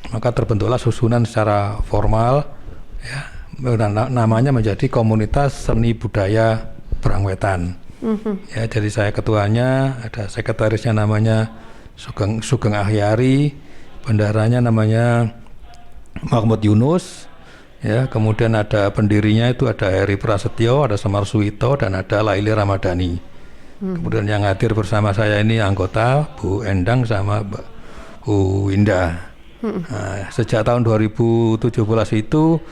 Maka terbentuklah susunan secara formal, ya, namanya menjadi Komunitas Seni Budaya Brangwetan. Ya, jadi saya ketuanya, ada sekretarisnya namanya Sugeng Ahyari, bendaharanya namanya Mahmud Yunus, ya, kemudian ada pendirinya itu ada Heri Prasetyo, ada Semar Suwito, dan ada Laili Ramadhani. Kemudian yang hadir bersama saya ini anggota Bu Endang sama Bu Winda. Nah, sejak tahun 2017 itu,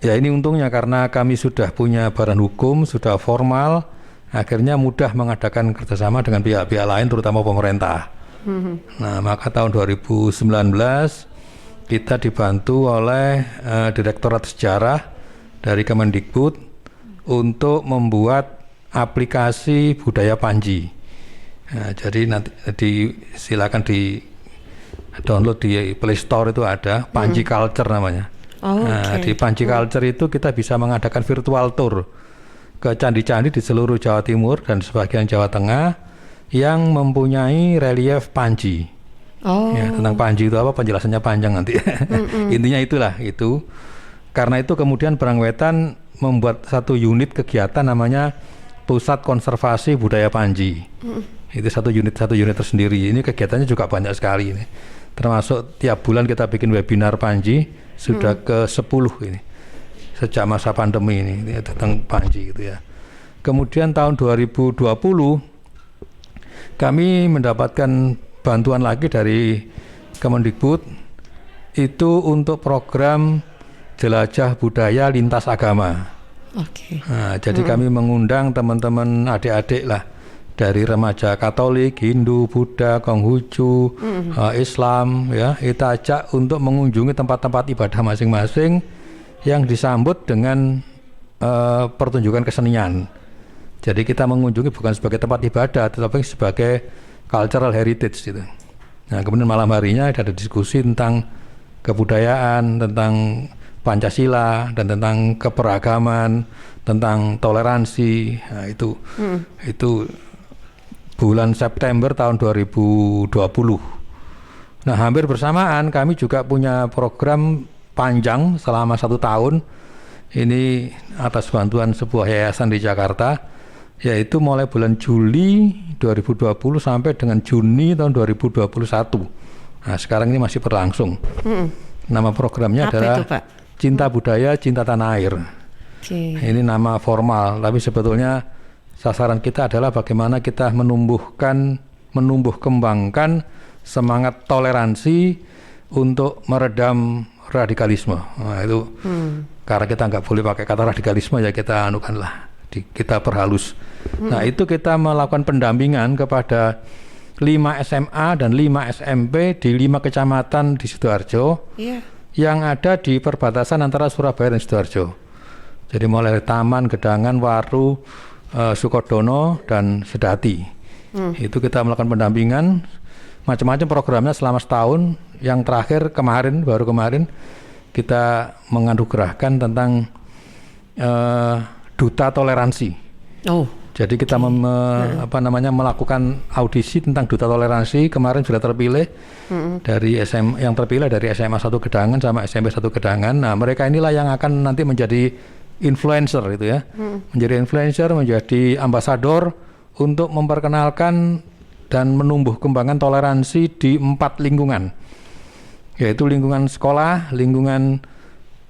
ya ini untungnya karena kami sudah punya badan hukum, sudah formal, akhirnya mudah mengadakan kerjasama dengan pihak-pihak lain, terutama pemerintah. Nah, maka tahun 2019 kita dibantu oleh Direktorat Sejarah dari Kemendikbud untuk membuat aplikasi budaya Panji. Nah, jadi nanti silakan di download di Play Store, itu ada Panji Culture namanya. Nah, di Panji Culture itu kita bisa mengadakan virtual tour ke candi-candi di seluruh Jawa Timur dan sebagian Jawa Tengah yang mempunyai relief Panji. Ya, tentang Panji itu apa, penjelasannya panjang nanti. Intinya itulah itu. Karena itu kemudian Brangwetan membuat satu unit kegiatan namanya Pusat Konservasi Budaya Panji. Itu satu unit tersendiri. Ini kegiatannya juga banyak sekali ini. Termasuk tiap bulan kita bikin webinar Panji, sudah ke-10 ini. Sejak masa pandemi ini tentang Panji gitu ya. Kemudian tahun 2020 kami mendapatkan bantuan lagi dari Kemendikbud itu untuk program Jelajah Budaya Lintas Agama. Nah, jadi kami mengundang teman-teman adik-adik lah dari remaja Katolik, Hindu, Buddha, Konghucu, Islam, ya, kita ajak untuk mengunjungi tempat-tempat ibadah masing-masing yang disambut dengan pertunjukan kesenian. Jadi kita mengunjungi bukan sebagai tempat ibadah, tetapi sebagai cultural heritage gitu. Nah, kemudian malam harinya ada diskusi tentang kebudayaan, tentang Pancasila, dan tentang keberagaman, tentang toleransi. Nah, itu bulan September tahun 2020. Nah, hampir bersamaan kami juga punya program panjang selama 1 tahun. Ini atas bantuan sebuah yayasan di Jakarta, yaitu mulai bulan Juli 2020 sampai dengan Juni tahun 2021. Nah, sekarang ini masih berlangsung. Nama programnya adalah itu, Pak? Cinta Budaya, Cinta Tanah Air. Ini nama formal, tapi sebetulnya sasaran kita adalah bagaimana kita menumbuh kembangkan semangat toleransi untuk meredam radikalisme. Nah, itu karena kita nggak boleh pakai kata radikalisme, ya kita anukanlah, kita perhalus. Nah, itu kita melakukan pendampingan kepada 5 SMA dan 5 SMP di 5 kecamatan di Sidoarjo, yang ada di perbatasan antara Surabaya dan Sidoarjo. Jadi mulai dari Taman, Gedangan, Waru, Sukodono, dan Sedati. Itu kita melakukan pendampingan, macam-macam programnya selama setahun. Yang terakhir baru kemarin kita menganugerahkan tentang Duta Toleransi. Jadi kita melakukan audisi tentang Duta Toleransi. Kemarin sudah terpilih dari yang terpilih dari SMA 1 Gedangan sama SMP 1 Gedangan. Nah, mereka inilah yang akan nanti menjadi influencer itu ya. Menjadi influencer, menjadi ambasador untuk memperkenalkan dan menumbuh kembangkan toleransi di 4 lingkungan. Yaitu lingkungan sekolah, lingkungan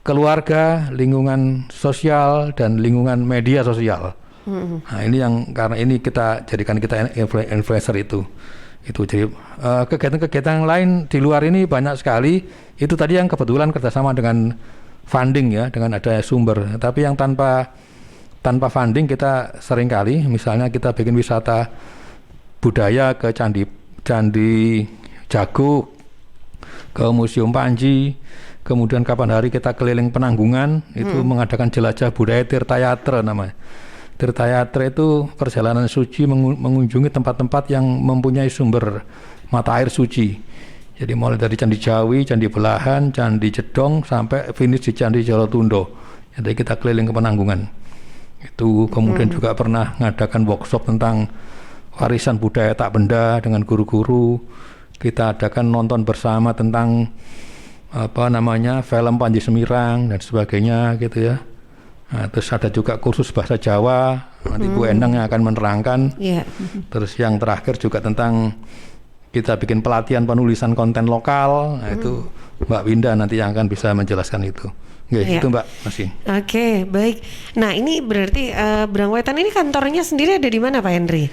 keluarga, lingkungan sosial, dan lingkungan media sosial. Nah, ini yang karena ini kita jadikan kita influencer itu. Jadi kegiatan-kegiatan lain di luar ini banyak sekali. Itu tadi yang kebetulan kerjasama dengan funding ya, dengan adanya sumber. Tapi yang tanpa funding kita seringkali, misalnya kita bikin wisata budaya ke Candi Jago, ke Museum Panji, kemudian kapan hari kita keliling Penanggungan, itu mengadakan jelajah budaya Tirtayatra namanya. Tirtayatra itu perjalanan suci mengunjungi tempat-tempat yang mempunyai sumber mata air suci. Jadi mulai dari Candi Jawi, Candi Belahan, Candi Jedong, sampai finish di Candi Jolotundo. Jadi kita keliling ke Penanggungan. Itu kemudian juga pernah mengadakan workshop tentang warisan budaya tak benda dengan guru-guru. Kita adakan nonton bersama tentang film Panji Semirang dan sebagainya gitu ya. Nah, terus ada juga kursus bahasa Jawa, nanti Bu Endang yang akan menerangkan. Terus yang terakhir juga tentang kita bikin pelatihan penulisan konten lokal. Nah, itu Mbak Winda nanti yang akan bisa menjelaskan itu. Itu Mbak masih. Oke, baik. Nah, ini berarti Brangwetan ini kantornya sendiri ada di mana Pak Henry?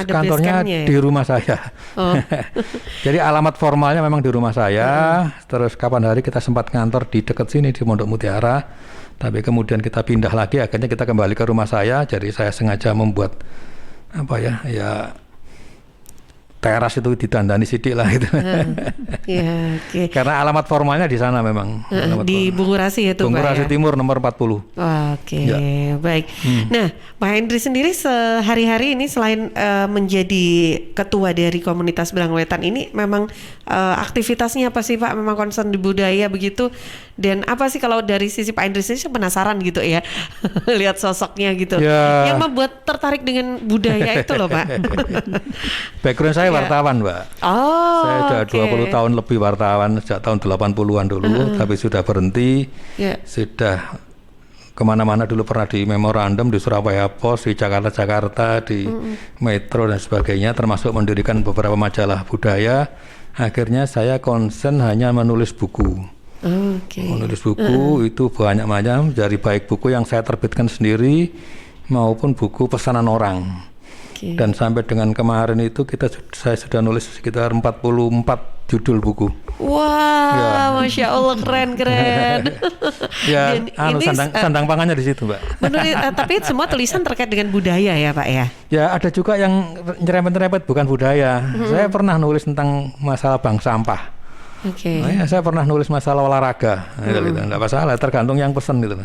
Kantornya di rumah saya. Jadi alamat formalnya memang di rumah saya. Terus kapan hari kita sempat ngantor di dekat sini di Pondok Mutiara. Tapi kemudian kita pindah lagi, akhirnya kita kembali ke rumah saya. Jadi saya sengaja membuat teras itu ditandani sidik lah gitu. Karena alamat formalnya di sana memang. Di Bungurasi ya tuh Pak. Bungurasi Timur nomor 40. Baik. Nah, Pak Henry sendiri sehari-hari ini selain menjadi ketua dari komunitas Brangwetan ini, memang aktivitasnya apa sih Pak? Memang concern di budaya begitu. Dan apa sih kalau dari sisi Pak Henry sendiri, saya penasaran gitu ya, lihat sosoknya gitu. Yang membuat tertarik dengan budaya itu loh Pak. Background saya wartawan Mbak. Saya sudah 20 tahun lebih wartawan, sejak tahun 80-an dulu, tapi sudah berhenti. Sudah kemana-mana dulu, pernah di memorandum di Surabaya Pos, di Jakarta, di Metro dan sebagainya, termasuk mendirikan beberapa majalah budaya. Akhirnya saya konsen hanya menulis buku. Menulis buku itu banyak macam, dari baik buku yang saya terbitkan sendiri maupun buku pesanan orang. Dan sampai dengan kemarin itu saya sudah nulis sekitar 44 judul buku. Wah, Masya Allah, keren. Sandang pangannya di situ Mbak. Tapi semua tulisan terkait dengan budaya ya Pak ya? Ya ada juga yang nyerempet-nyerempet bukan budaya. Saya pernah nulis tentang masalah bank sampah. Saya pernah nulis masalah olahraga, gitu. Nggak masalah, tergantung yang pesen gitu.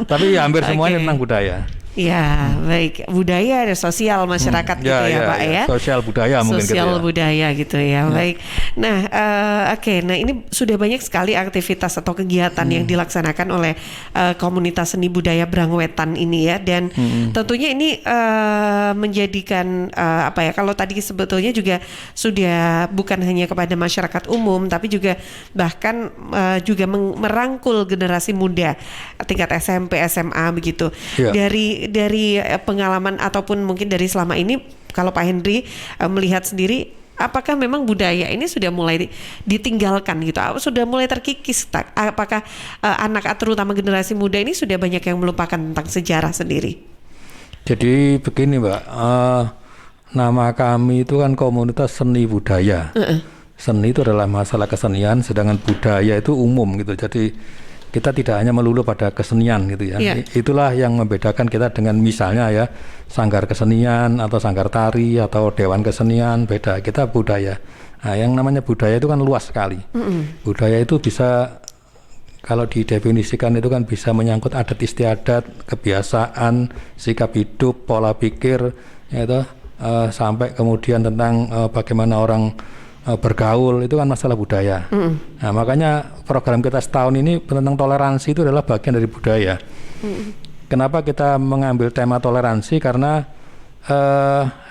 Tapi hampir semuanya tentang budaya. Ya, baik. Budaya dan sosial masyarakat gitu ya Pak ya. Sosial budaya mungkin gitu ya. Sosial budaya gitu ya. Baik. Nah, nah ini sudah banyak sekali aktivitas atau kegiatan yang dilaksanakan oleh komunitas seni budaya Brangwetan ini ya. Dan tentunya ini menjadikan kalau tadi sebetulnya juga sudah bukan hanya kepada masyarakat umum, tapi juga bahkan juga merangkul generasi muda tingkat SMP, SMA begitu. Dari pengalaman ataupun mungkin dari selama ini, kalau Pak Henry melihat sendiri, apakah memang budaya ini sudah mulai ditinggalkan gitu? Sudah mulai terkikis? Apakah anak terutama generasi muda ini sudah banyak yang melupakan tentang sejarah sendiri? Jadi begini Mbak, nama kami itu kan komunitas seni budaya. Seni itu adalah masalah kesenian, sedangkan budaya itu umum gitu. Jadi kita tidak hanya melulu pada kesenian gitu ya. Itulah yang membedakan kita dengan misalnya ya sanggar kesenian atau sanggar tari atau dewan kesenian, beda. Kita budaya. Nah, yang namanya budaya itu kan luas sekali. Budaya itu bisa, kalau didefinisikan itu kan bisa menyangkut adat istiadat, kebiasaan, sikap hidup, pola pikir, yaitu sampai kemudian tentang bagaimana orang bergaul, itu kan masalah budaya. Nah, makanya program kita setahun ini tentang toleransi itu adalah bagian dari budaya. Kenapa kita mengambil tema toleransi? Karena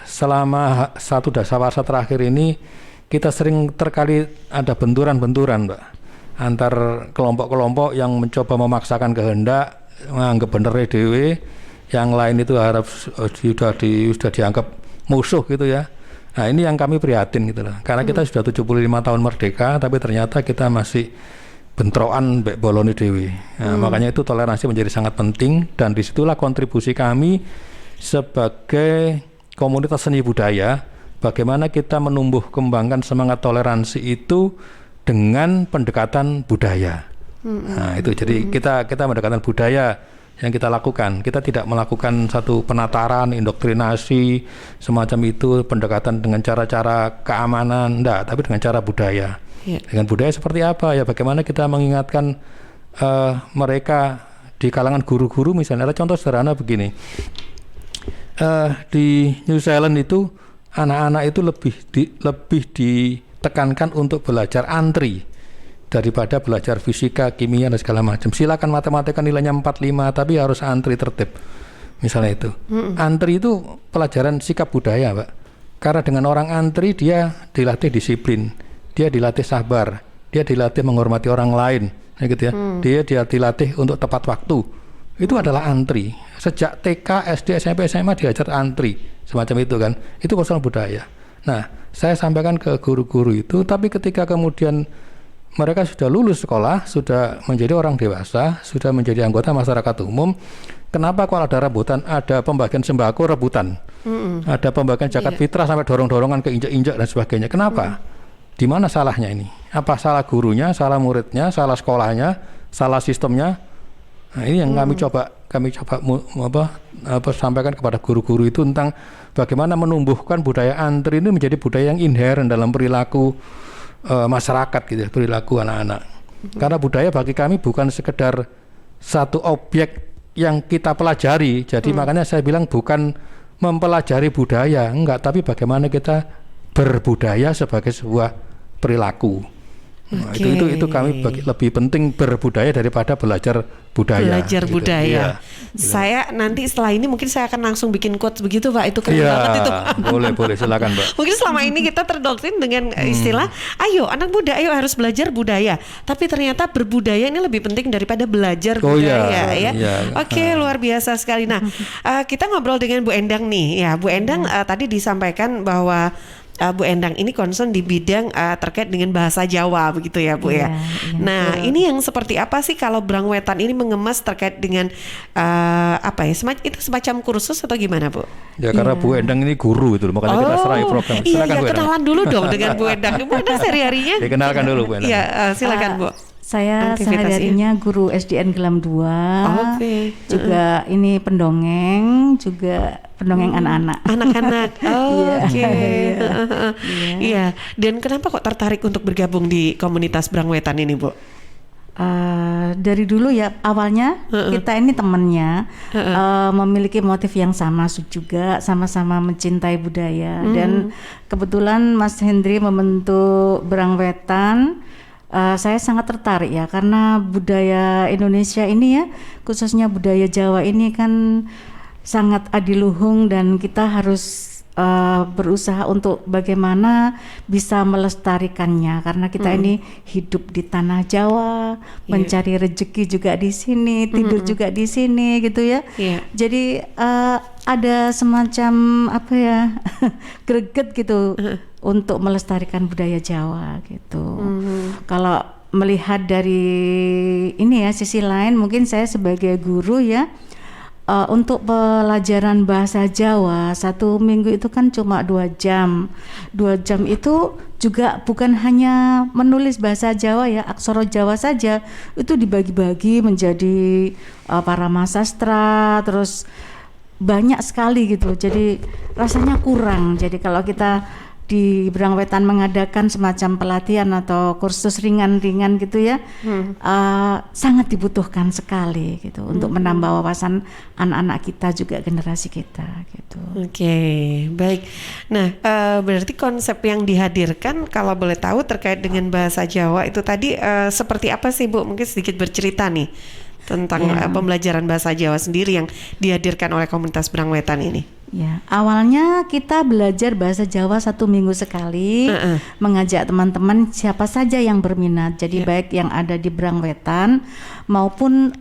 selama satu dasawarsa terakhir ini kita sering terkali ada benturan-benturan Mbak, antar kelompok-kelompok yang mencoba memaksakan kehendak, menganggap bener dewe, yang lain itu harap sudah dianggap musuh gitu ya. Nah, ini yang kami prihatin gitu loh. Karena kita sudah 75 tahun merdeka, tapi ternyata kita masih bentrokan mbek bolone dewe. Nah, makanya itu toleransi menjadi sangat penting, dan disitulah kontribusi kami sebagai komunitas seni budaya, bagaimana kita menumbuh kembangkan semangat toleransi itu dengan pendekatan budaya. Nah, itu jadi kita mendekatan budaya yang kita lakukan. Kita tidak melakukan satu penataran, indoktrinasi semacam itu, pendekatan dengan cara-cara keamanan, enggak, tapi dengan cara budaya. Dengan budaya seperti apa ya, bagaimana kita mengingatkan mereka di kalangan guru-guru misalnya. Ada contoh sederhana begini, di New Zealand itu anak-anak itu lebih ditekankan untuk belajar antri daripada belajar fisika, kimia dan segala macam. Silakan matematika nilainya 45, tapi harus antri tertib. Misalnya itu. Antri itu pelajaran sikap budaya, Pak. Karena dengan orang antri dia dilatih disiplin, dia dilatih sabar, dia dilatih menghormati orang lain, gitu ya. Dia dilatih untuk tepat waktu. Itu adalah antri. Sejak TK, SD, SMP, SMA diajar antri, semacam itu kan. Itu persoalan budaya. Nah, saya sampaikan ke guru-guru itu, tapi ketika kemudian mereka sudah lulus sekolah, sudah menjadi orang dewasa, sudah menjadi anggota masyarakat umum, kenapa kalau ada rebutan, ada pembagian sembako rebutan, ada pembagian zakat fitrah sampai dorong-dorongan ke injak-injak dan sebagainya. Kenapa? Di mana salahnya ini? Apa salah gurunya, salah muridnya, salah sekolahnya, salah sistemnya? Nah, ini yang kami coba sampaikan kepada guru-guru itu tentang bagaimana menumbuhkan budaya antri ini menjadi budaya yang inheren dalam perilaku masyarakat gitu, perilaku anak-anak. Karena budaya bagi kami bukan sekedar satu objek yang kita pelajari. Jadi makanya saya bilang bukan mempelajari budaya, enggak, tapi bagaimana kita berbudaya sebagai sebuah perilaku. Nah, itu kami lebih penting berbudaya daripada belajar budaya. Belajar gitu. budaya. Iya, saya nanti setelah ini mungkin saya akan langsung bikin quotes begitu, Pak. Itu keren banget itu. Boleh silakan, Mbak. Mungkin selama ini kita terdoktrin dengan istilah, ayo anak muda, ayo harus belajar budaya. Tapi ternyata berbudaya ini lebih penting daripada belajar budaya, ya. Oke, luar biasa sekali. Nah, kita ngobrol dengan Bu Endang nih. Ya, Bu Endang tadi disampaikan bahwa Bu Endang ini concern di bidang terkait dengan bahasa Jawa begitu ya Bu ya. Nah ini yang seperti apa sih kalau Brangwetan ini mengemas terkait dengan itu semacam kursus atau gimana Bu? Ya karena Bu Endang ini guru itu makanya kita serai program. Silakan Bu Endang. Kenalan dulu dong dengan Bu Endang. Bu Endang sehari-harinya. Dikenalkan dulu Bu Endang. Iya silakan Bu. Saya sehari-harinya guru SDN Gelam 2, juga ini pendongeng, juga pendongeng anak-anak. Anak-anak, Iya. Dan kenapa kok tertarik untuk bergabung di komunitas Brangwetan ini, Bu? Dari dulu ya awalnya kita ini temannya memiliki motif yang sama juga, sama-sama mencintai budaya dan kebetulan Mas Hendri membentuk Brangwetan. Saya sangat tertarik ya karena budaya Indonesia ini ya, khususnya budaya Jawa ini kan sangat adiluhung dan kita harus berusaha untuk bagaimana bisa melestarikannya karena kita ini hidup di tanah Jawa, mencari rezeki juga di sini, tidur juga di sini gitu ya. Jadi ada semacam greget gitu untuk melestarikan budaya Jawa gitu. Kalau melihat dari ini ya sisi lain, mungkin saya sebagai guru ya. Untuk pelajaran bahasa Jawa 1 minggu itu kan cuma 2 jam. 2 jam itu juga bukan hanya menulis bahasa Jawa ya, aksara Jawa saja. Itu dibagi-bagi menjadi parama sastra, terus banyak sekali gitu. Jadi rasanya kurang. Jadi kalau kita di Brangwetan mengadakan semacam pelatihan atau kursus ringan-ringan gitu ya, sangat dibutuhkan sekali gitu untuk menambah wawasan anak-anak kita juga generasi kita gitu. Oke, baik. Nah, berarti konsep yang dihadirkan kalau boleh tahu terkait dengan bahasa Jawa itu tadi seperti apa sih Bu? Mungkin sedikit bercerita nih tentang pembelajaran bahasa Jawa sendiri yang dihadirkan oleh komunitas Brangwetan ini. Ya, awalnya kita belajar bahasa Jawa 1 minggu sekali, mengajak teman-teman siapa saja yang berminat. Jadi baik yang ada di Brangwetan maupun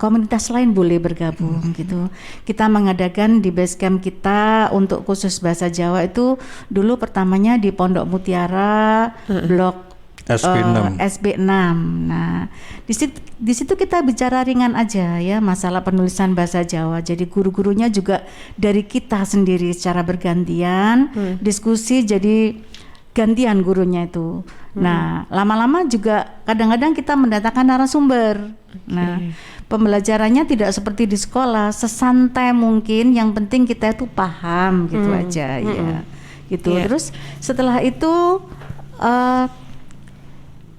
komunitas lain boleh bergabung gitu. Kita mengadakan di base camp kita untuk khusus bahasa Jawa itu dulu pertamanya di Pondok Mutiara, blok SB6. Nah, di situ kita bicara ringan aja ya masalah penulisan bahasa Jawa. Jadi guru-gurunya juga dari kita sendiri secara bergantian, diskusi jadi gantian gurunya itu. Nah, lama-lama juga kadang-kadang kita mendatangkan narasumber. Nah, pembelajarannya tidak seperti di sekolah, sesantai mungkin, yang penting kita itu paham gitu aja ya. Gitu. Terus setelah itu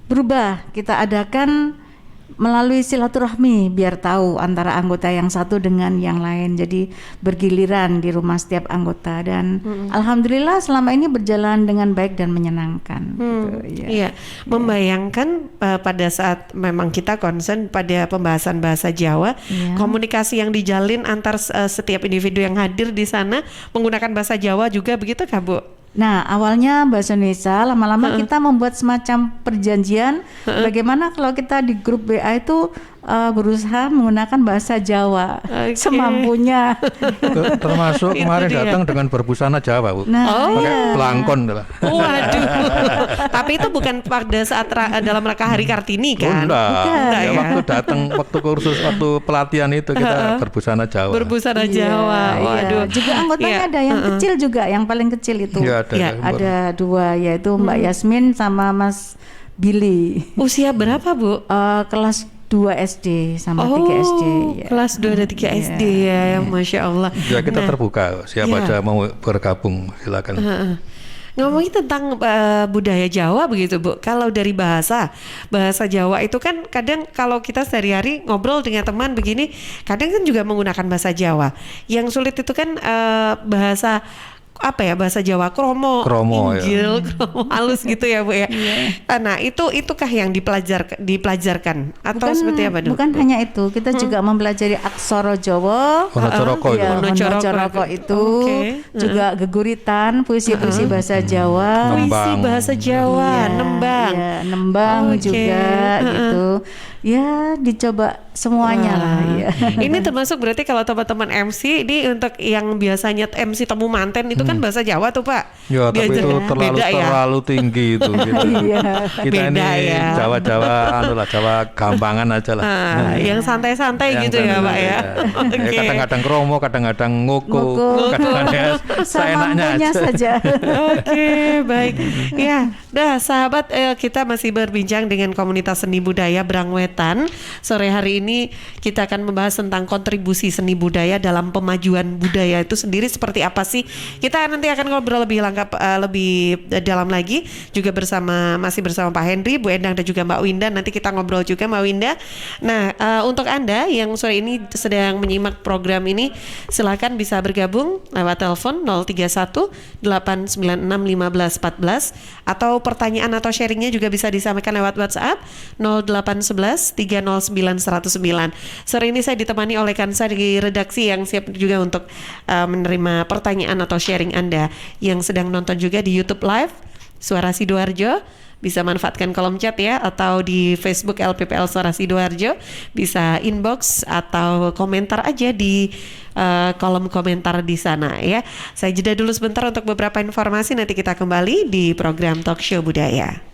berubah, kita adakan melalui silaturahmi biar tahu antara anggota yang satu dengan yang lain. Jadi bergiliran di rumah setiap anggota dan alhamdulillah selama ini berjalan dengan baik dan menyenangkan. Gitu, Iya, membayangkan pada saat memang kita concern pada pembahasan bahasa Jawa, komunikasi yang dijalin antar setiap individu yang hadir di sana menggunakan bahasa Jawa juga begitu kah Bu? Nah, awalnya bahasa Indonesia, lama-lama kita membuat semacam perjanjian bagaimana kalau kita di grup WA itu berusaha menggunakan bahasa Jawa semampunya. Termasuk kemarin datang dengan berbusana Jawa, Bu. Nah, pakai pelangkon lah. Waduh. Tapi itu bukan pada saat dalam rangka Hari Kartini kan? Enggak ya. Waktu datang, waktu kursus, waktu pelatihan itu kita berbusana Jawa. Berbusana Jawa. Waduh. Juga anggotanya ada yang kecil juga, yang paling kecil itu. Ada 2, yaitu Mbak Yasmin sama Mas Billy. Usia berapa, Bu? Kelas 2 SD sama 3 SD. Ya. Kelas 2 dan 3 SD ya, Masya Allah. Ya kita terbuka, siapa aja mau bergabung silakan. Ngomongin tentang budaya Jawa begitu, Bu. Kalau dari bahasa Jawa itu kan kadang kalau kita sehari-hari ngobrol dengan teman begini, kadang kan juga menggunakan bahasa Jawa. Yang sulit itu kan bahasa Jawa kromo Injil, kromo halus gitu ya, Bu ya. Nah, itukah yang dipelajarkan atau seperti apa, Bu? Bukan hanya itu, kita juga mempelajari aksara Jawa. Wonocoroko itu juga geguritan, puisi-puisi bahasa Jawa. Puisi bahasa Jawa, nembang juga gitu. Ya, dicoba semuanya lah ya. Ini termasuk berarti kalau teman-teman MC ini untuk yang biasanya MC temu manten itu kan bahasa Jawa tuh, Pak. Ya, tapi itu terlalu tinggi itu gitu. Kita beda ini Jawa Jawa gampangan aja lah. Yang santai-santai gitu ya, Pak ya. Kadang-kadang kromo, kadang-kadang ngoko, kadang-kadang seenaknya saja. Oke, baik. Ya, sahabat, kita masih berbincang dengan komunitas seni budaya Brangwetan. Sore hari ini kita akan membahas tentang kontribusi seni budaya dalam pemajuan budaya itu sendiri seperti apa sih. Kita nanti akan ngobrol lebih lengkap, lebih dalam lagi juga masih bersama Pak Henry, Bu Endang dan juga Mbak Winda. Nanti kita ngobrol juga Mbak Winda. Nah, untuk Anda yang sore ini sedang menyimak program ini, silakan bisa bergabung lewat telepon 031 896 1514 atau pertanyaan atau sharingnya juga bisa disampaikan lewat WhatsApp 0811 309 109. Sore ini saya ditemani oleh Kansa di redaksi yang siap juga untuk menerima pertanyaan atau sharing Anda yang sedang nonton juga di YouTube Live Suara Sidoarjo. Bisa manfaatkan kolom chat ya, atau di Facebook LPPL Suara Sidoarjo bisa inbox atau komentar aja di kolom komentar di sana ya. Saya jeda dulu sebentar untuk beberapa informasi, nanti kita kembali di program Talk Show Budaya.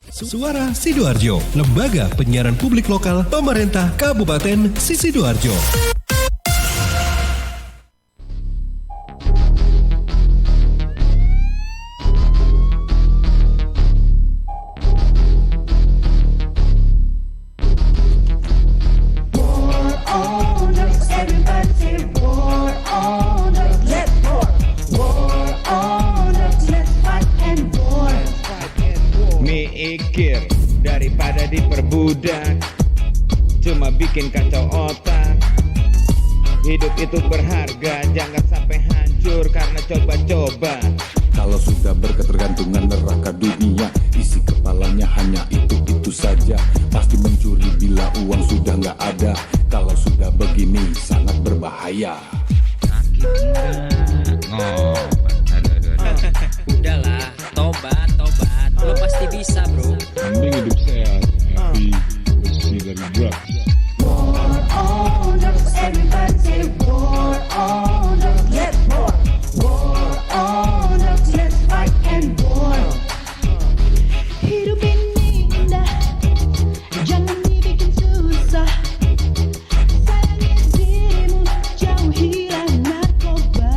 Suara Sidoarjo, lembaga penyiaran publik lokal pemerintah Kabupaten Sidoarjo. Mikir daripada diperbudak, cuma bikin kacau otak. Hidup itu berharga, jangan sampai hancur karena coba-coba. Kalau sudah berketergantungan neraka dunia, isi kepalanya hanya itu saja. Pasti mencuri bila uang sudah nggak ada. Kalau sudah begini sangat berbahaya. Udahlah, tobat. Lo pasti bisa, bro. Mending hidup sehat, happy, bersih dari drugs. War on drugs, everybody say war on drugs, let's war. War on drugs, let's fight and war. Hidup ini indah, jangan dibikin susah. Sayangi dirimu, jauhilah narkoba.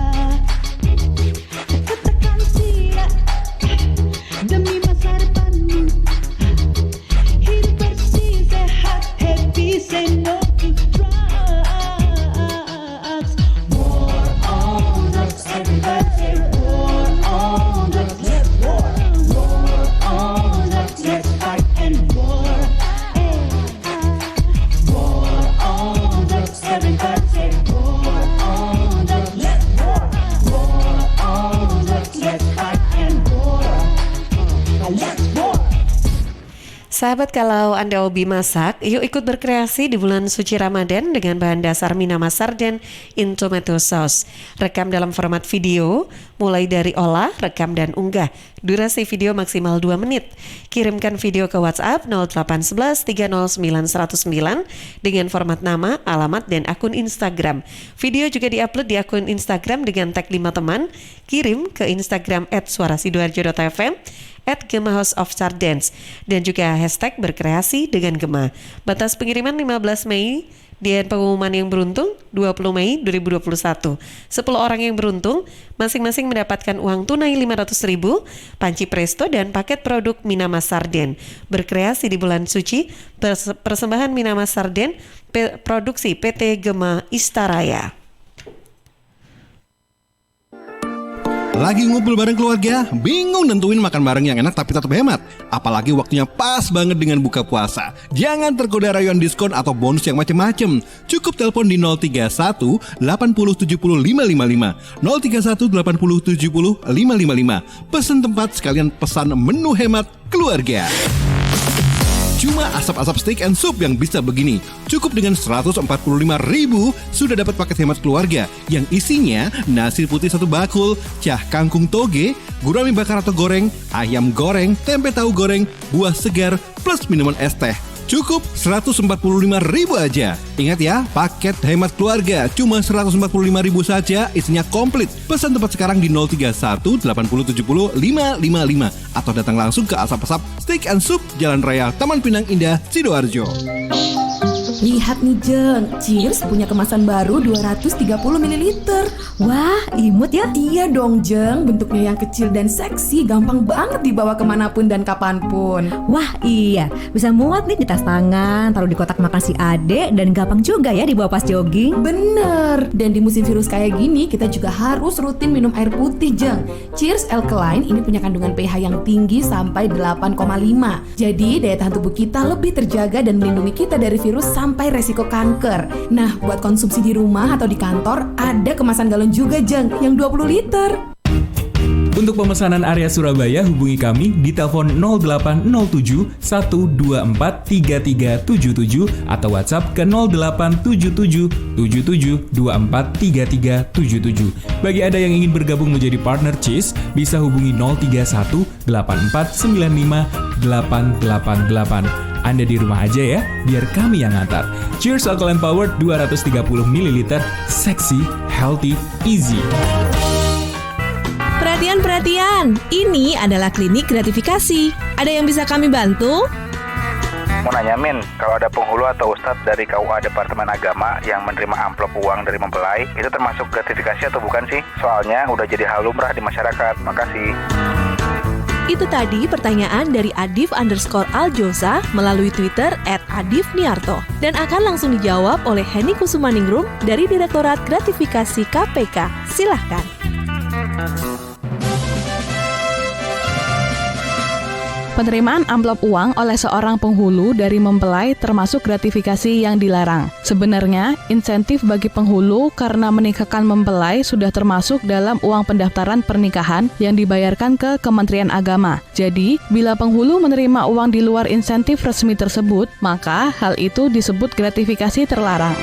Sahabat, kalau Anda hobi masak, yuk ikut berkreasi di bulan suci Ramadan dengan bahan dasar Minama Sarden in Tomato Sauce. Rekam dalam format video, mulai dari olah, rekam dan unggah. Durasi video maksimal 2 menit. Kirimkan video ke WhatsApp 0811 309 109 dengan format nama, alamat, dan akun Instagram. Video juga diupload di akun Instagram dengan tag 5 teman. Kirim ke Instagram @suarasidoarjo.fm @Gema House of Sardens dan juga hashtag berkreasi dengan Gema. Batas pengiriman 15 Mei dan pengumuman yang beruntung 20 Mei 2021. 10 orang yang beruntung masing-masing mendapatkan uang tunai 500.000, panci presto dan paket produk Minama Sarden. Berkreasi di bulan suci, persembahan Minama Sarden, produksi PT Gema Istaraya. Lagi ngumpul bareng keluarga, bingung nentuin makan bareng yang enak tapi tetap hemat. Apalagi waktunya pas banget dengan buka puasa. Jangan tergoda rayuan diskon atau bonus yang macem-macem. Cukup telepon di 031 80 70 555, 031 80 70 555. Pesen tempat sekalian pesan menu hemat keluarga. Cuma asap-asap steak and soup yang bisa begini. Cukup dengan 145.000 sudah dapat paket hemat keluarga yang isinya nasi putih 1 bakul, cah kangkung toge, gurami bakar atau goreng, ayam goreng, tempe tahu goreng, buah segar, plus minuman es teh. Cukup 145.000 aja. Ingat ya, paket hemat keluarga cuma 145.000 saja, isinya komplit. Pesan tempat sekarang di 031 80 70 555 atau datang langsung ke Asap-Asap Steak and Soup, Jalan Raya Taman Pinang Indah, Sidoarjo. Lihat nih Jeng, Cheers punya kemasan baru 230 ml. Wah, imut ya? Iya dong Jeng, bentuknya yang kecil dan seksi, gampang banget dibawa kemanapun dan kapanpun. Wah iya, bisa muat nih di tas tangan, taruh di kotak makan si adek, dan gampang juga ya dibawa pas jogging. Bener, dan di musim virus kayak gini kita juga harus rutin minum air putih Jeng. Cheers Alkaline ini punya kandungan pH yang tinggi sampai 8,5. Jadi daya tahan tubuh kita lebih terjaga dan melindungi kita dari virus sampai resiko kanker. Nah, buat konsumsi di rumah atau di kantor, ada kemasan galon juga Jeng, yang 20 liter. Untuk pemesanan area Surabaya, hubungi kami di telepon 0807 124 3377 atau WhatsApp ke 0877 77 24 3377. Bagi Anda yang ingin bergabung menjadi partner Cheese, bisa hubungi 031 84 95 888. Anda di rumah aja ya, biar kami yang ngantar. Cheers Alkaline Powered 230 ml, seksi, healthy, easy. Perhatian, ini adalah klinik gratifikasi. Ada yang bisa kami bantu? Mau nanya Min, kalau ada penghulu atau ustadz dari KUA Departemen Agama yang menerima amplop uang dari mempelai, itu termasuk gratifikasi atau bukan sih? Soalnya udah jadi hal lumrah di masyarakat. Makasih. Itu tadi pertanyaan dari Adif_Aljoza melalui Twitter @adifniarto dan akan langsung dijawab oleh Henny Kusumaningrum dari Direktorat Gratifikasi KPK. Silahkan. Penerimaan amplop uang oleh seorang penghulu dari mempelai termasuk gratifikasi yang dilarang. Sebenarnya, insentif bagi penghulu karena menikahkan mempelai sudah termasuk dalam uang pendaftaran pernikahan yang dibayarkan ke Kementerian Agama. Jadi, bila penghulu menerima uang di luar insentif resmi tersebut, maka hal itu disebut gratifikasi terlarang.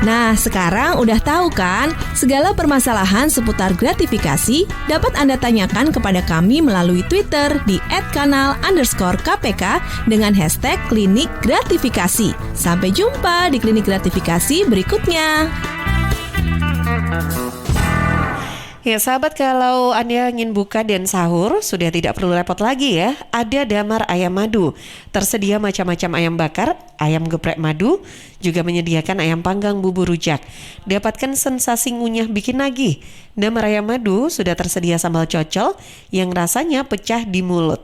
Nah, sekarang udah tahu kan? Segala permasalahan seputar gratifikasi dapat Anda tanyakan kepada kami melalui Twitter di @kanal_KPK dengan hashtag klinik gratifikasi. Sampai jumpa di klinik gratifikasi berikutnya. Ya sahabat, kalau Anda ingin buka dan sahur, sudah tidak perlu repot lagi ya. Ada Damar Ayam Madu. Tersedia macam-macam ayam bakar, ayam geprek madu, juga menyediakan ayam panggang bubur rujak. Dapatkan sensasi ngunyah bikin nagih. Damar Ayam Madu sudah tersedia sambal cocol yang rasanya pecah di mulut.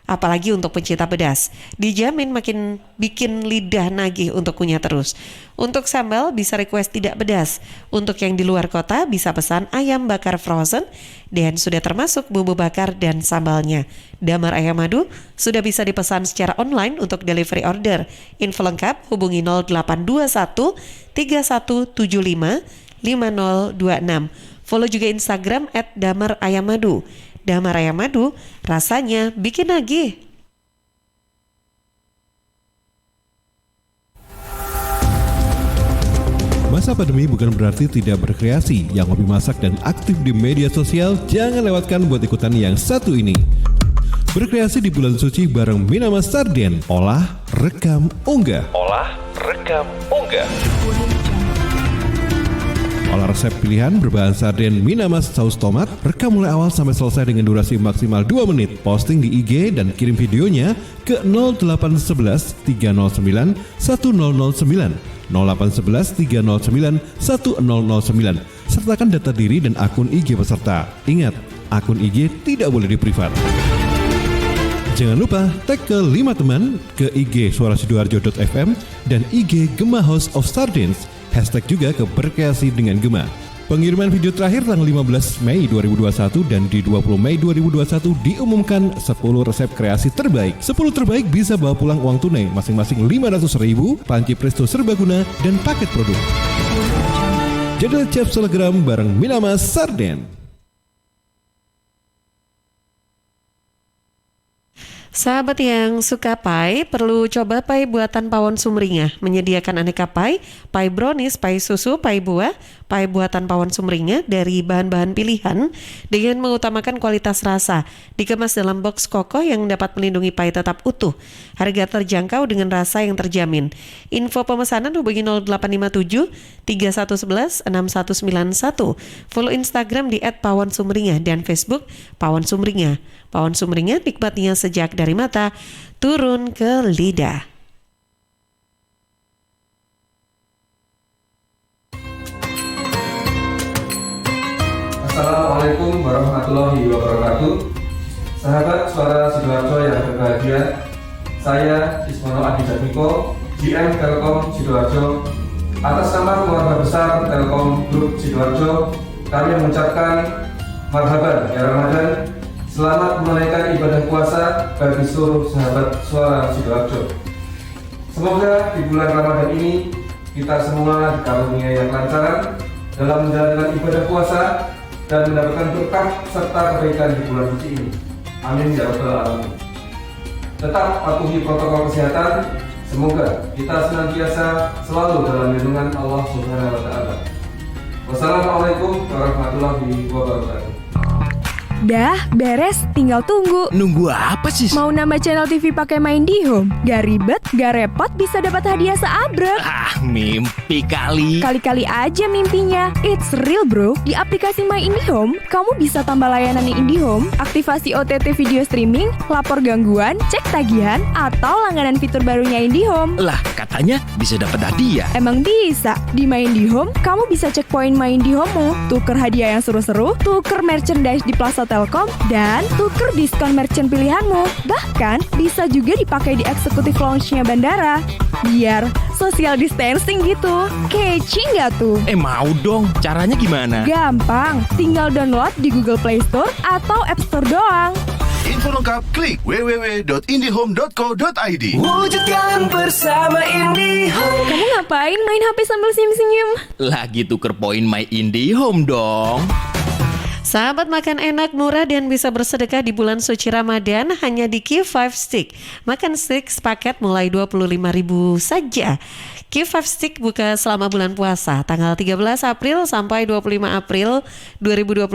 Apalagi untuk pencinta pedas, dijamin makin bikin lidah nagih untuk kunyah terus. Untuk sambal bisa request tidak pedas. Untuk yang di luar kota bisa pesan ayam bakar frozen dan sudah termasuk bumbu bakar dan sambalnya. Damar Ayam Madu sudah bisa dipesan secara online untuk delivery order. Info lengkap hubungi 0821 3175 5026. Follow juga Instagram @damarayamadu. Damaraya Madu, rasanya bikin nagih. Masa pandemi bukan berarti tidak berkreasi. Yang hobi masak dan aktif di media sosial, jangan lewatkan buat ikutan yang satu ini. Berkreasi di bulan suci bareng Minamas Sarden. Olah, rekam, unggah. Olah, rekam, unggah. Olah resep pilihan berbahan sarden Minamas saus tomat. Rekam mulai awal sampai selesai dengan durasi maksimal 2 menit. Posting di IG dan kirim videonya ke 0811 309 1009. 0811 309 1009. Sertakan data diri dan akun IG peserta. Ingat, akun IG tidak boleh di-privat. Jangan lupa tag ke 5 teman ke IG suarasidoarjo.fm dan IG Gema House of Sardines. Hashtag juga ke Berkreasi dengan Gema. Pengiriman video terakhir tanggal 15 Mei 2021 dan di 20 Mei 2021 diumumkan 10 resep kreasi terbaik. 10 terbaik bisa bawa pulang uang tunai masing-masing 500.000, panci presto serbaguna, dan paket produk. Jadwal chef Telegram bareng Minamas Sarden. Sahabat yang suka pai, perlu coba pai buatan Pawon Sumringah. Menyediakan aneka pai brownies, pai susu, pai buah, pai buatan Pawon Sumringah dari bahan-bahan pilihan dengan mengutamakan kualitas rasa. Dikemas dalam box kokoh yang dapat melindungi pai tetap utuh. Harga terjangkau dengan rasa yang terjamin. Info pemesanan hubungi 0857 3111 6191. Follow Instagram di @pawonsumringah dan Facebook Pawon Sumringah. Pawon Sumringah nikmatnya sejak dari mata turun ke lidah. Assalamualaikum warahmatullahi wabarakatuh. Sahabat Suara Sidoarjo yang berbahagia, saya Ismono Adi Jatmiko, GM Telkom Sidoarjo. Atas nama keluarga besar Telkom Group Sidoarjo, kami mengucapkan marhaban ya Ramadan. Selamat menunaikan ibadah puasa bagi seluruh sahabat Suara Sidoarjo. Semoga di bulan Ramadan ini kita semua dikaruniai yang lancar dalam menjalankan ibadah puasa dan mendapatkan berkah serta kebaikan di bulan suci ini. Amin ya rabbal alamin. Tetap patuhi protokol kesehatan. Semoga kita senantiasa selalu dalam lindungan Allah Subhanahu wa taala. Wassalamualaikum warahmatullahi wabarakatuh. Dah, beres, tinggal tunggu. Nunggu apa sih? Mau nambah channel TV pakai MaIndiHome? Gak ribet, gak repot, bisa dapat hadiah seabrek. Mimpi kali. Kali-kali aja mimpinya. It's real bro. Di aplikasi MaIndiHome, kamu bisa tambah layanan IndiHome, aktivasi OTT video streaming, lapor gangguan, cek tagihan, atau langganan fitur barunya IndiHome. Lah, katanya bisa dapat hadiah. Emang bisa. Di MaIndiHome, kamu bisa cek poin MaIndiHome-mu, tuker hadiah yang seru-seru, tuker merchandise di Plaza Telkom, dan tuker diskon merchant pilihanmu. Bahkan bisa juga dipakai di eksekutif lounge-nya bandara. Biar social distancing gitu. Kece nggak tuh? Mau dong. Caranya gimana? Gampang. Tinggal download di Google Play Store atau App Store doang. Info lengkap klik www.indihome.co.id. Wujudkan bersama IndiHome. Kamu ngapain main HP sambil senyum-senyum? Lagi tuker poin My IndiHome dong. Sahabat makan enak, murah, dan bisa bersedekah di bulan suci Ramadan hanya di Q5 Stick. Makan stick paket mulai 25.000 saja. Q5 Stick buka selama bulan puasa, tanggal 13 April sampai 25 April 2021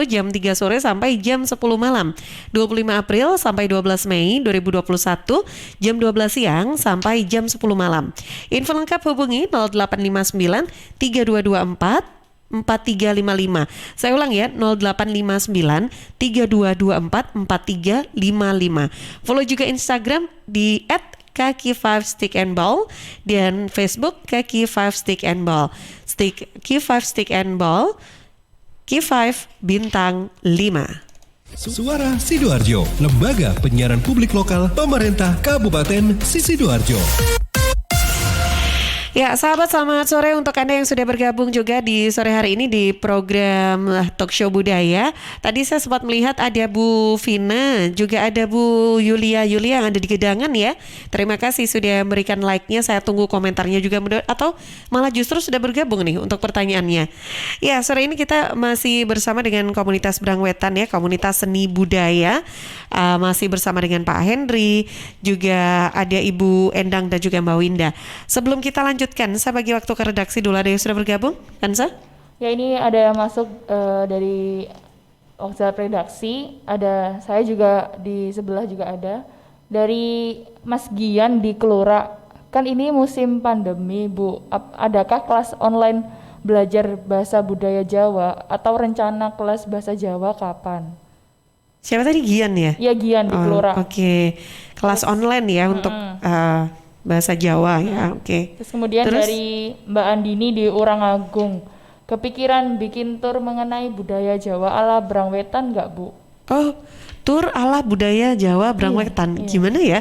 jam 3 sore sampai jam 10 malam. 25 April sampai 12 Mei 2021 jam 12 siang sampai jam 10 malam. Info lengkap hubungi 0859 3224 4355. Saya ulang ya, 0859 3224 4355. Follow juga Instagram di @kaki5stickandball dan Facebook kaki5stickandball. Stick Q5 Stick and Ball, Q5 bintang 5. Suara Sidoarjo, lembaga penyiaran publik lokal pemerintah Kabupaten Sidoarjo. Ya, sahabat, selamat sore untuk Anda yang sudah bergabung juga di sore hari ini di program Talk Show Budaya. Tadi saya sempat melihat ada Bu Vina, juga ada Bu Yulia yang ada di Gedangan ya. Terima kasih sudah memberikan like-nya. Saya tunggu komentarnya juga, atau malah justru sudah bergabung nih untuk pertanyaannya. Ya, sore ini kita masih bersama dengan komunitas Brangwetan ya, komunitas seni budaya. Masih bersama dengan Pak Henry, juga ada Ibu Endang dan juga Mbak Winda. Sebelum kita lanjutkan, saya bagi waktu ke redaksi dulu. Ada yang sudah bergabung, Kansa? Ya, ini ada yang masuk dari WhatsApp redaksi. Ada saya juga di sebelah juga ada. Dari Mas Gian di Kelura. Kan ini musim pandemi, Bu. Adakah kelas online belajar bahasa budaya Jawa atau rencana kelas bahasa Jawa kapan? Siapa tadi, Gian ya? Iya, Gian di Kelura. Oke. Kelas online ya untuk bahasa Jawa ya. Oke. Terus kemudian dari Mbak Andini di Urangagung. Kepikiran bikin tur mengenai budaya Jawa ala Brangwetan nggak, Bu? Oh, tur ala budaya Jawa Brangwetan. Gimana ya?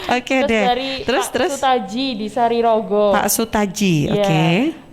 Oke deh. Dari Pak Sutaji di Sarirogo. Pak Sutaji, ya. Oke.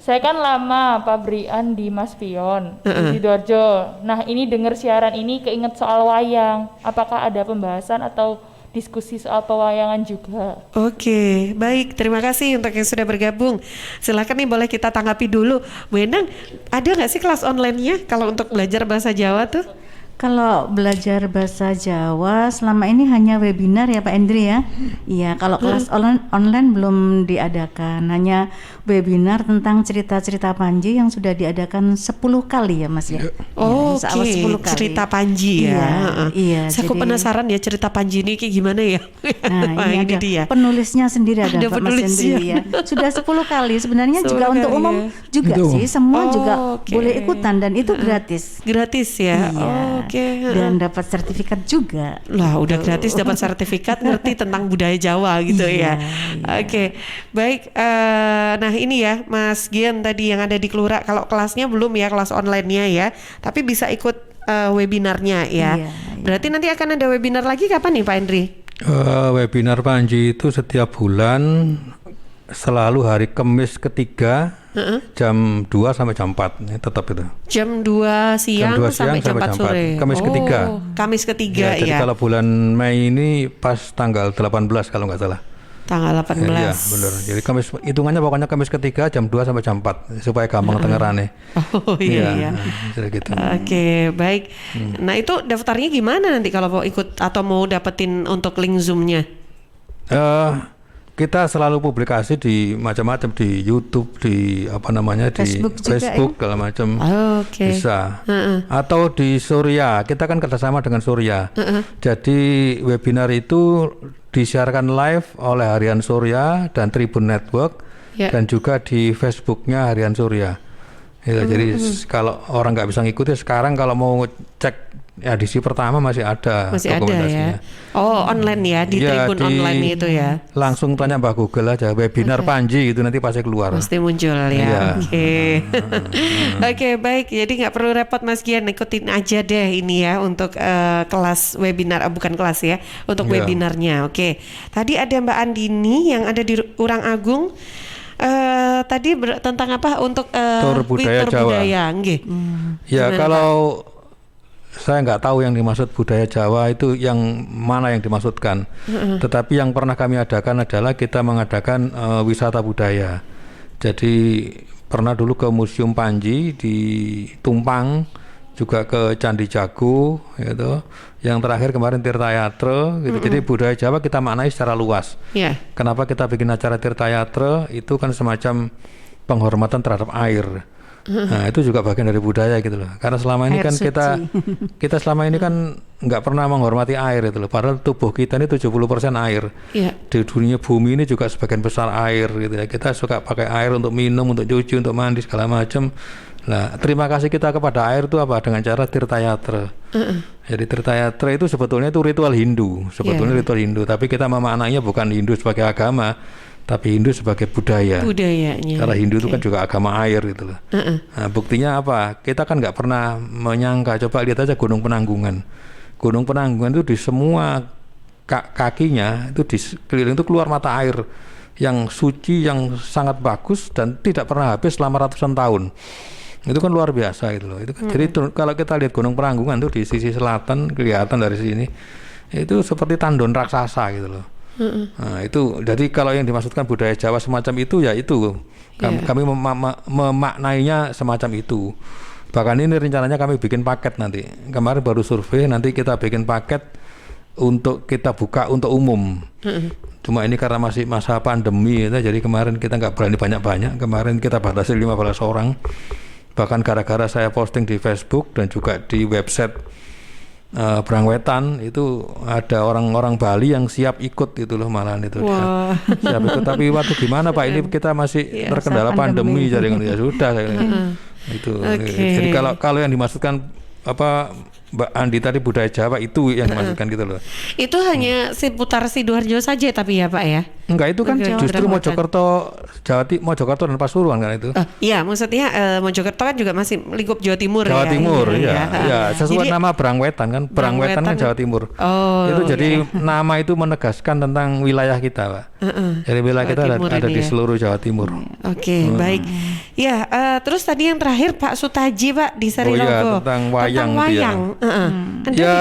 Saya kan lama pabrikan di Mas Pion di Sidoarjo. Nah, ini dengar siaran ini keinget soal wayang. Apakah ada pembahasan atau diskusi soal pewayangan juga? Oke, baik. Terima kasih untuk yang sudah bergabung. Silakan nih, boleh kita tanggapi dulu. Bu Endang, ada nggak sih kelas online-nya kalau untuk belajar bahasa Jawa tuh? Kalau belajar bahasa Jawa selama ini hanya webinar ya Pak Endri ya. Iya, kalau kelas online belum diadakan, hanya webinar tentang cerita-cerita Panji yang sudah diadakan 10 kali ya Mas ya. Oh, ya, oke. 10 kali. Cerita Panji ya. Iya. Saya kok penasaran ya cerita Panji ini kayak gimana ya. Nah, ini ada dia. Penulisnya sendiri ada Pak Mas Endri ya. Sudah 10 kali. Sebenarnya juga untuk umum juga sih, semua juga boleh ikutan dan itu gratis. Gratis ya. Iya. Dan dapat sertifikat juga. Lah, udah gratis dapat sertifikat, ngerti tentang budaya Jawa gitu ya. Oke, baik. Nah ini ya Mas Gian tadi yang ada di Kelura. Kalau kelasnya belum ya, kelas online-nya ya, tapi bisa ikut webinarnya ya. Berarti nanti akan ada webinar lagi kapan nih Pak Henry? Webinar Panji itu setiap bulan selalu hari Kamis ketiga. Jam 2 sampai jam 4 tetap itu. Jam 2 siang, sampai jam 4 sore. Kamis ketiga. Kamis ketiga ya. Jadi kalau bulan Mei ini pas tanggal 18 kalau nggak salah. Tanggal 18. Iya, benar. Jadi Kamis, hitungannya pokoknya Kamis ketiga jam 2 sampai jam 4 supaya gampang dengerannya. Oh iya. Jadi gitu. Oke, baik. Nah, itu daftarnya gimana nanti kalau mau ikut atau mau dapetin untuk link Zoom-nya? Kita selalu publikasi di macam-macam, di YouTube, di Facebook di Facebook segala macam. Bisa. Atau di Surya, kita kan kerjasama dengan Surya. Jadi webinar itu disiarkan live oleh Harian Surya dan Tribun Network dan juga di Facebooknya Harian Surya. Jadi kalau orang nggak bisa ngikuti sekarang, kalau mau cek edisi pertama masih ada ya. Oh, online ya, di Tribun online itu ya. Langsung tanya Mbak Google aja webinar Panji itu nanti pasti keluar. Pasti muncul ya. Oke. Oke, baik. Jadi nggak perlu repot Mas Gian, ikutin aja deh ini ya untuk kelas webinar, bukan kelas ya, untuk webinarnya. Oke. Tadi ada Mbak Andini yang ada di Urangagung. Tadi tentang apa untuk tur budaya Jawa. Ya, kalau saya nggak tahu yang dimaksud budaya Jawa itu yang mana yang dimaksudkan. Tetapi yang pernah kami adakan adalah kita mengadakan wisata budaya. Jadi pernah dulu ke Museum Panji di Tumpang, juga ke Candi Jago, gitu. Yang terakhir kemarin Tirtayatra, gitu. Jadi budaya Jawa kita maknai secara luas. Kenapa kita bikin acara Tirtayatra? Itu kan semacam penghormatan terhadap air. Nah, itu juga bagian dari budaya gitu loh. Karena selama ini kan kita selama ini kan nggak pernah menghormati air itu loh. Padahal tubuh kita ini 70% air. Di dunia bumi ini juga sebagian besar air gitu ya. Kita suka pakai air untuk minum, untuk cuci, untuk mandi segala macam. Nah, terima kasih kita kepada air itu apa? Dengan cara Tirtayatra. Jadi Tirtayatra itu sebetulnya itu ritual Hindu, ritual Hindu. Tapi kita memaknainya bukan Hindu sebagai agama, tapi Hindu sebagai budayanya. Karena Hindu itu kan juga agama air gitu loh. Nah, buktinya apa? Kita kan nggak pernah menyangka. Coba lihat aja Gunung Penanggungan. Gunung Penanggungan itu di semua kakinya itu di keliling itu keluar mata air yang suci, yang sangat bagus dan tidak pernah habis selama ratusan tahun. Itu kan luar biasa gitu loh. Itu kan, jadi kalau kita lihat Gunung Peranggungan tuh di sisi selatan kelihatan dari sini itu seperti tandon raksasa gitu loh. Nah, itu jadi kalau yang dimaksudkan budaya Jawa semacam itu ya itu kami memaknainya semacam itu. Bahkan ini rencananya kami bikin paket nanti. Kemarin baru survei, nanti kita bikin paket untuk kita buka untuk umum. Cuma ini karena masih masa pandemi ya, jadi kemarin kita nggak berani banyak-banyak. Kemarin kita batasi 15 orang. Bahkan gara-gara saya posting di Facebook dan juga di website Brangwetan itu ada orang-orang Bali yang siap ikut itu loh malahan itu. Siap ikut, tapi waktu gimana Pak, ini kita masih terkendala pandemi, jadi ya sudah itu. Jadi kalau yang dimaksudkan apa Mbak Andi tadi budaya Jawa itu yang dimaksudkan gitu loh. Itu hanya seputar Sidoarjo saja tapi ya Pak ya? Enggak, itu kan justru Mojokerto, Mojokerto dan Pasuruan kan itu. Iya, maksudnya Mojokerto kan juga masih lingkup Jawa Timur Jawa ya. Timur ya. Sesuai nama Brangwetan kan. Brangwetan kan Jawa Timur. Itu jadi nama itu menegaskan tentang wilayah kita, Pak. Jadi wilayah kita ada di seluruh Jawa Timur. Oke, baik. Ya, terus tadi yang terakhir Pak Sutaji Pak di Sarirogo. Tentang wayang. Ya,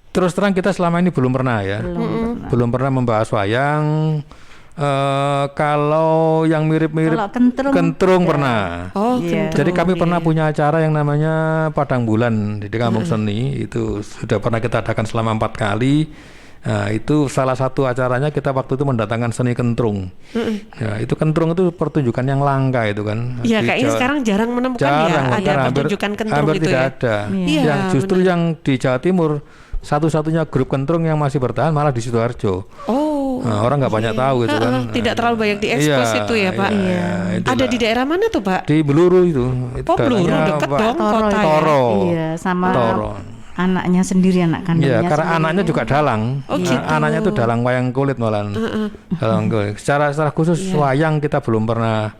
terus terang kita selama ini belum pernah ya, belum pernah membahas wayang. Kalau yang mirip-mirip kentrung pernah. Jadi kami pernah punya acara yang namanya Padang Bulan di Kampung Seni, itu sudah pernah kita adakan selama 4 kali. Nah, itu salah satu acaranya kita waktu itu mendatangkan seni kentrung. Ya, itu kentrung itu pertunjukan yang langka itu kan. Iya, kayaknya sekarang jarang menemukan ada pertunjukan kentrung hampir itu tidak ya. ada. Yang justru yang di Jawa Timur satu-satunya grup kentrung yang masih bertahan malah di Sidoarjo. Nah, orang nggak banyak tahu gitu kan. Tidak terlalu banyak diekspos itu ya Pak. Ada di daerah mana tuh Pak? Di Beluru itu. Beluru dekat dong kota. Toro. Iya, sama Toro. Anaknya sendiri, anak kandungnya. Iya, karena anaknya juga dalang. Gitu. Anaknya itu dalang wayang kulit malahan. Dalang kulit. Secara khusus wayang kita belum pernah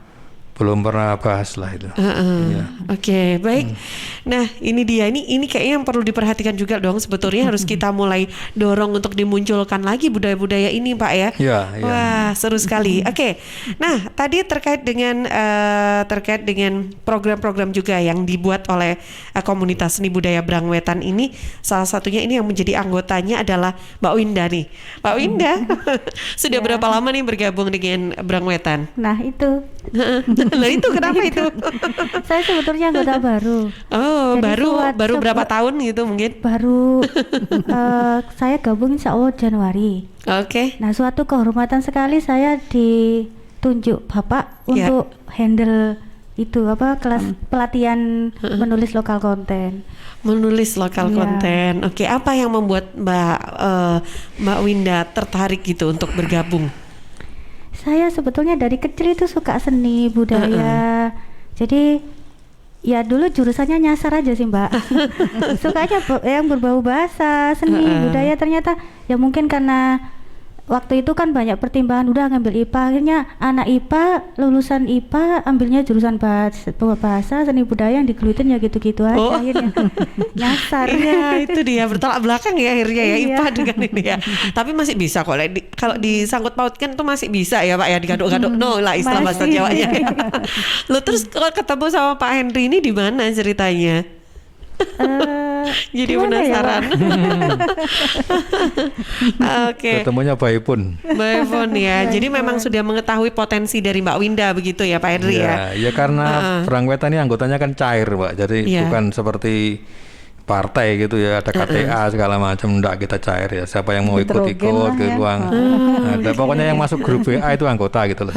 bahas lah itu. Oke, baik. Nah, ini dia. Ini kayaknya yang perlu diperhatikan juga dong. Sebetulnya harus kita mulai dorong untuk dimunculkan lagi budaya-budaya ini, Pak ya. Iya. Wah, seru sekali. Oke. Nah, tadi terkait dengan program-program juga yang dibuat oleh komunitas seni budaya Brangwetan ini, salah satunya ini yang menjadi anggotanya adalah Mbak Winda nih. Mbak Winda, sudah berapa lama nih bergabung dengan Brangwetan? Nah, itu. Lah itu kenapa itu? Saya sebetulnya anggota baru. Jadi baru berapa tahun gitu mungkin? Baru saya gabung insya Allah Januari. Oke. Nah, suatu kehormatan sekali saya ditunjuk Bapak untuk handle itu kelas pelatihan menulis lokal konten. Menulis lokal konten. Oke, apa yang membuat Mbak Winda tertarik gitu untuk bergabung? Saya sebetulnya dari kecil itu suka seni budaya. Jadi ya dulu jurusannya nyasar aja sih Mbak. Sukanya yang berbau bahasa, seni, budaya. Ternyata ya mungkin karena waktu itu kan banyak pertimbangan, udah ngambil IPA. Akhirnya anak IPA, lulusan IPA ambilnya jurusan bahasa, seni budaya, yang digelutin ya gitu-gitu aja. Akhirnya nyasar. Iya, itu dia bertolak belakang ya akhirnya ya IPA dengan ini ya. Tapi masih bisa kok, kalau disangkut pautkan tuh masih bisa ya Pak ya, digaduk-gaduk lah istilah bahasa Jawanya. Lo terus kalau ketemu sama Pak Henry ini di mana ceritanya? Jadi penasaran. Oke. Ketemunya by phone. By phone ya. Jadi memang sudah mengetahui potensi dari Mbak Winda begitu ya Pak Henry ya. Ya karena Brangwetan ini anggotanya kan cair Pak. Jadi bukan seperti partai gitu ya, ada KTA segala macam, enggak, kita cair ya. Siapa yang mau ikut-ikut ke ruang. Nah, pokoknya yang masuk grup WA itu anggota gitu loh.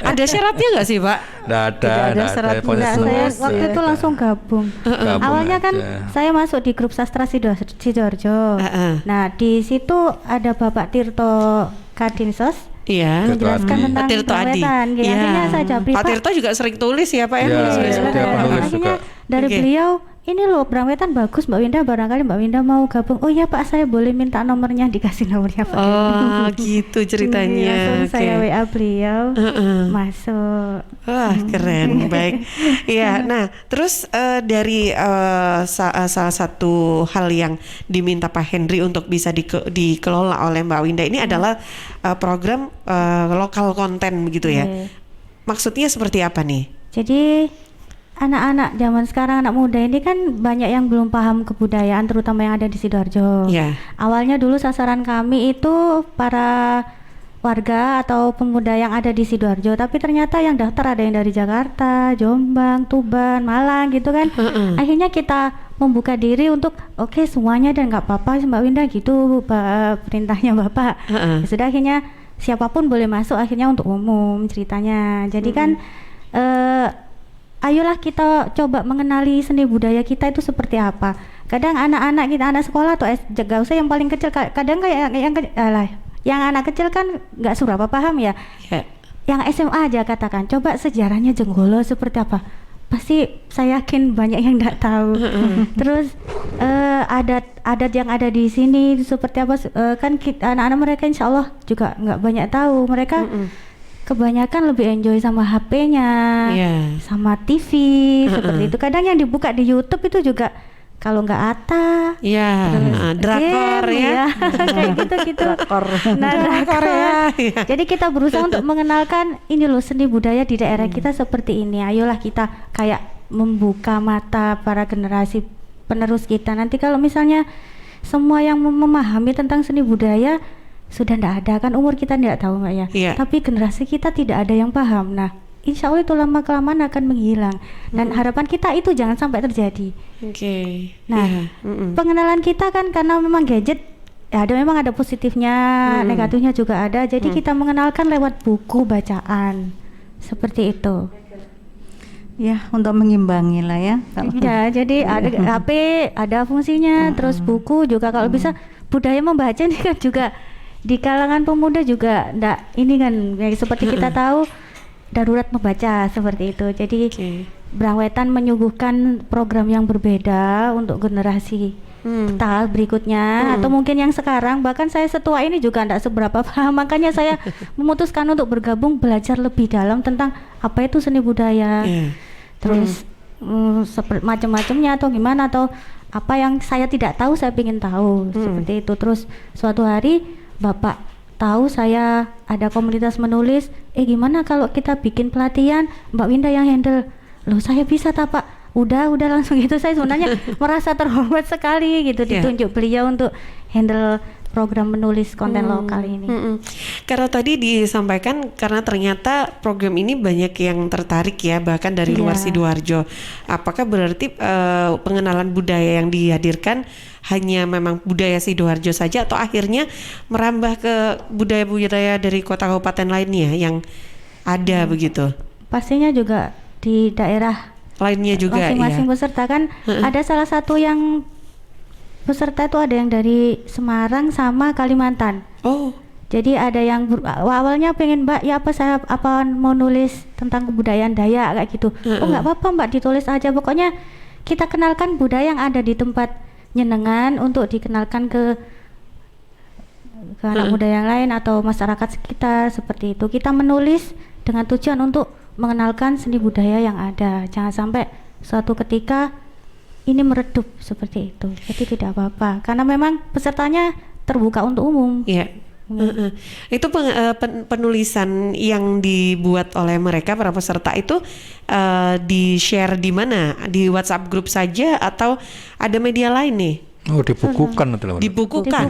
Ada syaratnya nggak sih Pak? Nggak ada syaratnya. Saya waktu itu langsung gabung. Awalnya kan saya masuk di grup sastra Sidoarjo. Nah di situ ada Bapak Tirto Kadinsos. Iya, menjelaskan tentang Brangwetan. Akhirnya saya japri Pak Tirto juga sering tulis ya Pak ya. Akhirnya dari beliau ini loh Brangwetan bagus Mbak Winda, barangkali Mbak Winda mau gabung. Oh iya Pak, saya boleh minta nomornya, dikasih nomornya Pak. Oh gitu ceritanya. Langsung saya WA beliau, masuk. Wah keren, baik. Ya, nah terus dari salah satu hal yang diminta Pak Henry untuk bisa dikelola oleh Mbak Winda ini adalah program lokal konten begitu ya. Maksudnya seperti apa nih? Jadi anak-anak zaman sekarang, anak muda ini kan banyak yang belum paham kebudayaan, terutama yang ada di Sidoarjo. Awalnya dulu sasaran kami itu para warga atau pemuda yang ada di Sidoarjo, tapi ternyata yang daftar ada yang dari Jakarta, Jombang, Tuban, Malang gitu kan. Akhirnya kita membuka diri untuk oke, semuanya dan nggak apa-apa Mbak Winda gitu, perintahnya Bapak. Sudah akhirnya siapapun boleh masuk akhirnya untuk umum ceritanya. Jadi kan ayolah kita coba mengenali seni budaya kita itu seperti apa. Kadang anak-anak kita, anak sekolah atau gak usah yang paling kecil, kadang kayak yang anak kecil kan nggak seberapa paham ya. Yang SMA aja katakan, coba sejarahnya Jenggolo seperti apa, pasti saya yakin banyak yang nggak tahu. Terus adat yang ada di sini seperti apa, kan anak-anak mereka insya Allah juga nggak banyak tahu. Mereka kebanyakan lebih enjoy sama HP-nya, sama TV seperti itu. Kadang yang dibuka di YouTube itu juga kalau nggak Atta, drakor ya, kayak gitu-gitu. Drakor ya. Jadi kita berusaha untuk mengenalkan ini loh seni budaya di daerah kita seperti ini. Ayolah kita kayak membuka mata para generasi penerus kita. Nanti kalau misalnya semua yang memahami tentang seni budaya sudah tidak ada, kan umur kita tidak tahu Mbak ya. Tapi generasi kita tidak ada yang paham. Nah, insya Allah itu lama kelamaan akan menghilang. Dan harapan kita itu jangan sampai terjadi. Nah, pengenalan kita kan karena memang gadget, ya memang ada positifnya, negatifnya juga ada. Jadi kita mengenalkan lewat buku bacaan seperti itu. Ya, untuk mengimbangi lah ya. Ya, jadi ada HP, ada fungsinya, terus buku juga kalau bisa. Budaya membaca ini kan juga di kalangan pemuda juga ini kan seperti kita tahu darurat membaca seperti itu. Jadi Brangwetan menyuguhkan program yang berbeda untuk generasi tahap berikutnya atau mungkin yang sekarang. Bahkan saya setua ini juga tidak seberapa paham, makanya saya memutuskan untuk bergabung belajar lebih dalam tentang apa itu seni budaya. Terus macam-macamnya atau gimana, atau apa yang saya tidak tahu saya ingin tahu seperti itu. Terus suatu hari Bapak tahu saya ada komunitas menulis, gimana kalau kita bikin pelatihan, Mbak Winda yang handle. Loh saya bisa tak Pak? Udah langsung gitu. Saya sebenarnya merasa terhormat sekali gitu ditunjuk beliau untuk handle program menulis konten lokal ini. Karena tadi disampaikan karena ternyata program ini banyak yang tertarik ya, bahkan dari luar Sidoarjo. Apakah berarti pengenalan budaya yang dihadirkan hanya memang budaya Sidoarjo saja, atau akhirnya merambah ke budaya-budaya dari kota kabupaten lainnya yang ada begitu? Pastinya juga di daerah lainnya juga masing-masing peserta kan. Ada salah satu yang peserta itu ada yang dari Semarang sama Kalimantan. Jadi ada yang awalnya pengen Mbak ya saya mau nulis tentang kebudayaan Dayak kayak gitu. Nggak apa-apa Mbak, ditulis aja, pokoknya kita kenalkan budaya yang ada di tempat nyenengan untuk dikenalkan ke anak muda yang lain atau masyarakat sekitar seperti itu. Kita menulis dengan tujuan untuk mengenalkan seni budaya yang ada. Jangan sampai suatu ketika ini meredup seperti itu. Jadi tidak apa-apa karena memang pesertanya terbuka untuk umum. Itu penulisan yang dibuat oleh mereka para peserta itu di-share di mana? Di WhatsApp grup saja atau ada media lain nih? Dibukukan. Dibukukan.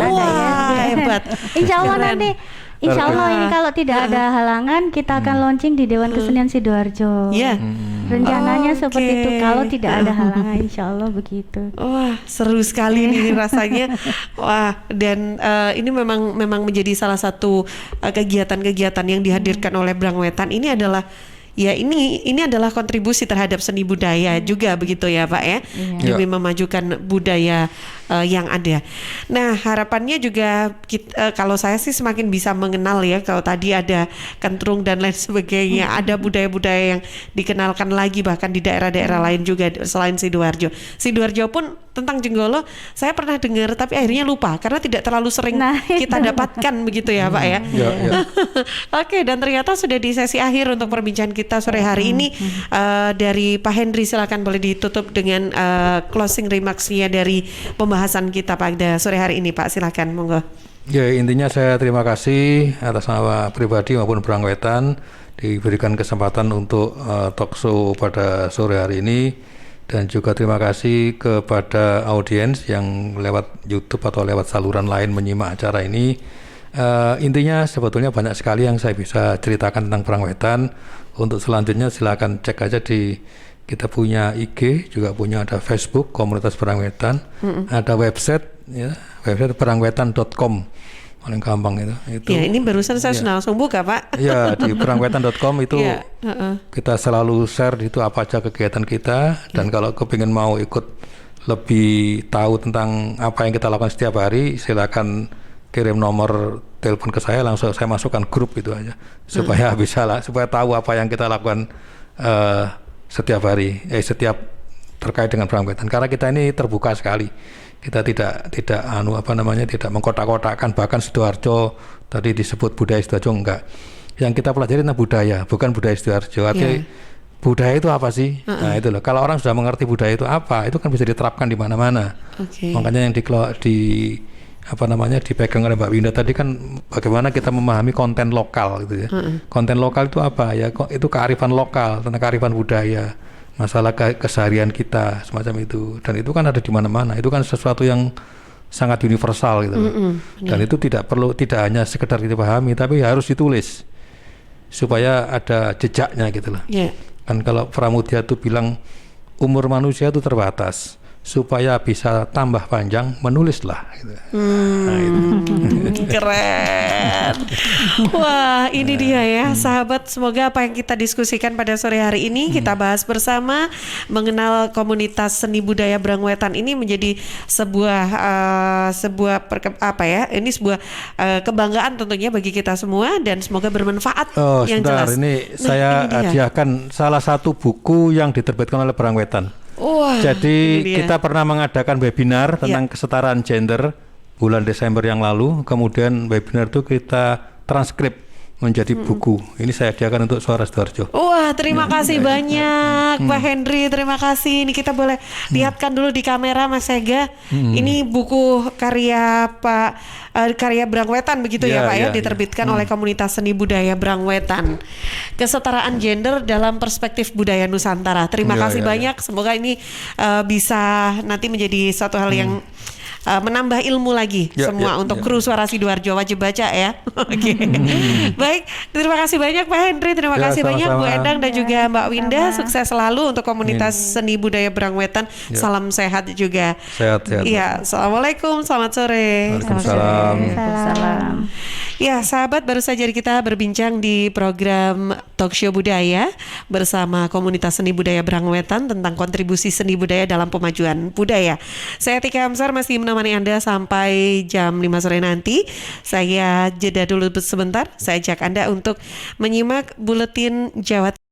Wah, hebat. Insya Allah nanti Insya Allah ini kalau tidak ada halangan kita akan launching di Dewan Kesenian Sidoarjo. Rencananya seperti itu kalau tidak ada halangan, insya Allah begitu. Wah, seru sekali nih rasanya. Wah, dan ini memang menjadi salah satu kegiatan-kegiatan yang dihadirkan oleh Brangwetan. Ini adalah ya ini adalah kontribusi terhadap seni budaya juga begitu ya Pak ya, demi memajukan budaya yang ada. Nah harapannya juga kalau saya sih semakin bisa mengenal ya, kalau tadi ada kentrung dan lain sebagainya, ada budaya-budaya yang dikenalkan lagi bahkan di daerah-daerah lain juga selain Sidoarjo. Sidoarjo pun tentang Jenggolo saya pernah dengar tapi akhirnya lupa karena tidak terlalu sering kita dapatkan begitu ya Pak ya. Oke, dan ternyata sudah di sesi akhir untuk perbincangan kita sore hari ini. Dari Pak Henry silakan boleh ditutup dengan closing remarks-nya dari pembahasan kita pada sore hari ini Pak, silakan monggo. Ya, intinya saya terima kasih atas nama pribadi maupun Brangwetan diberikan kesempatan untuk talk show pada sore hari ini. Dan juga terima kasih kepada audiens yang lewat YouTube atau lewat saluran lain menyimak acara ini. Intinya sebetulnya banyak sekali yang saya bisa ceritakan tentang Brangwetan. Untuk selanjutnya silakan cek aja kita punya IG, juga punya ada Facebook Komunitas Brangwetan, ada website ya, website brangwetan.com. Paling gampang itu. Ya, ini barusan saya sudah langsung buka Pak. Ya, di brangwetan.com itu kita selalu share itu apa aja kegiatan kita, dan kalau kepingin mau ikut lebih tahu tentang apa yang kita lakukan setiap hari, silakan kirim nomor telepon ke saya, langsung saya masukkan grup itu aja supaya supaya tahu apa yang kita lakukan setiap hari, setiap terkait dengan Brangwetan. Karena kita ini terbuka sekali. Kita tidak tidak mengkotak-kotakkan, bahkan Sidoarjo tadi disebut budaya Sidoarjo enggak. Yang kita pelajari tentang budaya, bukan budaya Sidoarjo. Artinya budaya itu apa sih? Nah itu loh. Kalau orang sudah mengerti budaya itu apa, itu kan bisa diterapkan di mana-mana. Makanya yang dipegang oleh Mbak Winda tadi kan bagaimana kita memahami konten lokal gitu ya. Konten lokal itu apa ya? Itu kearifan lokal, tentang kearifan budaya. Masalah keseharian kita semacam itu, dan itu kan ada di mana-mana. Itu kan sesuatu yang sangat universal gitu. Dan itu tidak hanya sekedar kita pahami, tapi harus ditulis supaya ada jejaknya gitu loh. Kan kalau Pramudia itu bilang umur manusia itu terbatas, supaya bisa tambah panjang menulislah gitu. Keren. Wah, ini dia ya sahabat, semoga apa yang kita diskusikan pada sore hari ini kita bahas bersama mengenal komunitas seni budaya Brangwetan ini menjadi sebuah kebanggaan tentunya bagi kita semua, dan semoga bermanfaat. Yang jelas. Ini saya hadiahkan salah satu buku yang diterbitkan oleh Brangwetan. Jadi kita pernah mengadakan webinar tentang kesetaraan gender bulan Desember yang lalu. Kemudian webinar itu kita transkrip menjadi buku. Ini saya hadiahkan untuk Suara Sidoarjo. Wah, terima kasih banyak Pak Henry, terima kasih. Ini kita boleh lihatkan dulu di kamera Mas Ega. Ini buku karya karya Brangwetan begitu ya Pak ya, diterbitkan oleh Komunitas Seni Budaya Brangwetan. Kesetaraan gender dalam perspektif budaya Nusantara. Terima kasih banyak. Semoga ini bisa nanti menjadi satu hal yang menambah ilmu lagi untuk kru Suara Sidoarjo, wajib baca ya. Baik, terima kasih banyak Pak Henry, terima kasih banyak Bu Endang dan juga Mbak Winda. Sukses selalu untuk komunitas seni budaya Brangwetan. Salam sehat juga. Sehat. Iya, assalamualaikum, selamat sore. Waalaikumsalam. Ya, sahabat, baru saja kita berbincang di program Talkshow Budaya bersama komunitas seni budaya Brangwetan tentang kontribusi seni budaya dalam pemajuan budaya. Saya Tika Hamzar masih menemani Anda sampai jam 5 sore nanti. Saya jeda dulu sebentar. Saya ajak Anda untuk menyimak buletin Jawa